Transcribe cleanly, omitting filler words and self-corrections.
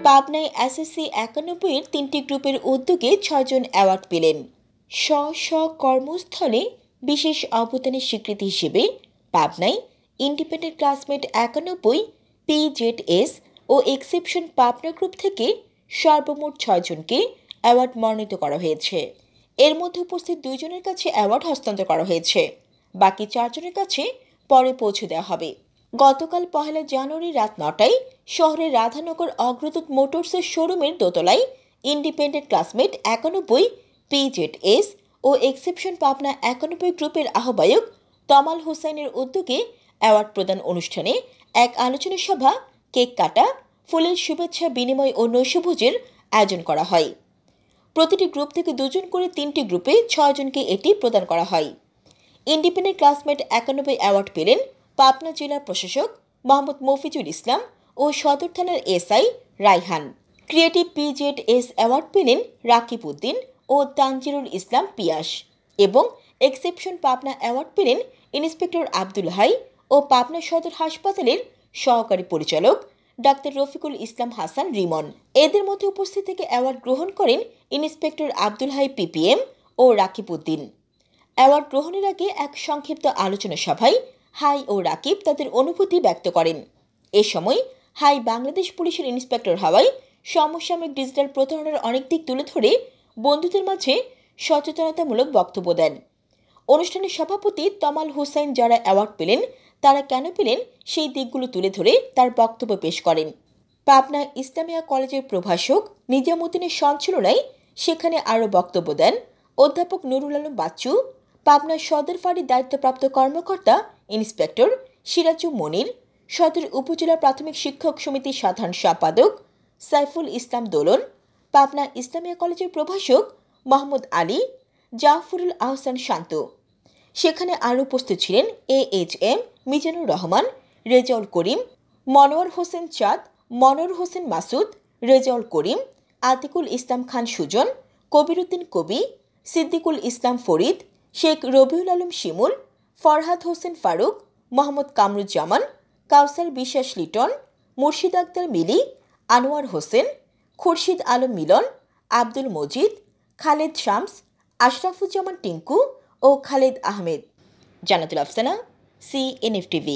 পাবনায় এসএসসি ৯১-এর ৩টি গ্রুপের উদ্যোগে ৬ জন অ্যাওয়ার্ড পেলেন। স্ব কর্মস্থলে বিশেষ অবদানের স্বীকৃতি হিসেবে পাবনায় ইন্ডিপেন্ডেন্ট ক্লাসমেট ৯১, PZS ও এক্সেপশন পাবনা গ্রুপ থেকে সর্বমোট ৬ জনকে অ্যাওয়ার্ড মনোনীত করা হয়েছে। এর মধ্যে উপস্থিত ২ জনের কাছে অ্যাওয়ার্ড হস্তান্তর করা হয়েছে, বাকি ৪ জনের কাছে পরে পৌঁছে দেওয়া হবে। গতকাল ১ জানুয়ারি রাত ৯টায় শহরের রাধানগর অগ্রদূত মোটরসের শোরুমের দোতলায় ইন্ডিপেন্ডেন্ট ক্লাসমেট ৯১, PZS ও এক্সেপশন পাবনা ৯১ গ্রুপের আহ্বায়ক তমাল হোসেনের উদ্যোগে অ্যাওয়ার্ড প্রদান অনুষ্ঠানে এক আলোচনা সভা, কেক কাটা, ফুলের শুভেচ্ছা বিনিময় ও নৈশভোজের আয়োজন করা হয়। প্রতিটি গ্রুপ থেকে ২ জন করে ৩টি গ্রুপে ৬ জনকে এটি প্রদান করা হয়। ইন্ডিপেন্ডেন্ট ক্লাসমেট ৯১ অ্যাওয়ার্ড পেলেন পাবনা জেলার প্রশাসক মোহাম্মদ মফিজুল ইসলাম ও সদর থানার SI Raihan. Creative PZS award পেলেন রাকিব উদ্দিন ও তানজিরুল ইসলাম পিয়াস এবং এক্সেপশন পাবনা অ্যাওয়ার্ড পেলেন ইন্সপেক্টর আব্দুল হাই ও পাবনা সদর হাসপাতালের সহকারী পরিচালক ডাক্তার রফিকুল ইসলাম হাসান রিমন। এদের মধ্যে উপস্থিত থেকে অ্যাওয়ার্ড গ্রহণ করেন ইন্সপেক্টর আব্দুল হাই PPM ও রাকিব উদ্দিন। অ্যাওয়ার্ড গ্রহণের আগে এক সংক্ষিপ্ত আলোচনা সভায় হাই ও রাকিব তাদের অনুভূতি ব্যক্ত করেন। এ সময় হাই বাংলাদেশ পুলিশের ইন্সপেক্টর হওয়ায় সমসাময়িক ডিজিটাল প্রতারণার অনেক দিক তুলে ধরে বন্ধুদের মাঝে সচেতনতামূলক বক্তব্য দেন। অনুষ্ঠানের সভাপতি তমাল হোসেন যারা অ্যাওয়ার্ড পেলেন তারা কেন পেলেন সেই দিকগুলো তুলে ধরে তার বক্তব্য পেশ করেন। পাবনা ইসলামিয়া কলেজের প্রভাষক নিজামুদ্দিনের সঞ্চালনায় সেখানে আরও বক্তব্য দেন অধ্যাপক নুরুল আলম বাচ্চু, পাবনা সদর ফাঁড়ির দায়িত্বপ্রাপ্ত কর্মকর্তা ইন্সপেক্টর সিরাজু মনির, সদর উপজেলা প্রাথমিক শিক্ষক সমিতির সাধারণ সম্পাদক সাইফুল ইসলাম দোলন, পাবনা ইসলামিয়া কলেজের প্রভাষক মোহাম্মদ আলী, জাফরুল আহসান শান্ত। সেখানে আরও উপস্থিত ছিলেন AHM মিজানুর রহমান, রেজাউল করিম, মনোয়ার হোসেন চাঁদ, মনোয়ার হোসেন মাসুদ, রেজাউল করিম, আতিকুল ইসলাম খান সুজন, কবিরউদ্দিন কবি, সিদ্দিকুল ইসলাম ফরিদ, শেখ রবিউল আলম শিমুল, ফরহাদ হোসেন ফারুক, মোহাম্মদ কামরুজ্জামান, কাউসার বিশ্বাস লিটন, মুর্শিদ আক্তার মিলি, আনোয়ার হোসেন, খুরশিদ আলম মিলন, আব্দুল মজিদ, খালেদ শামস, আশরাফুজ্জামান টিঙ্কু ও খালেদ আহমেদ। জান্নাতুল আফসানা, CNF TV।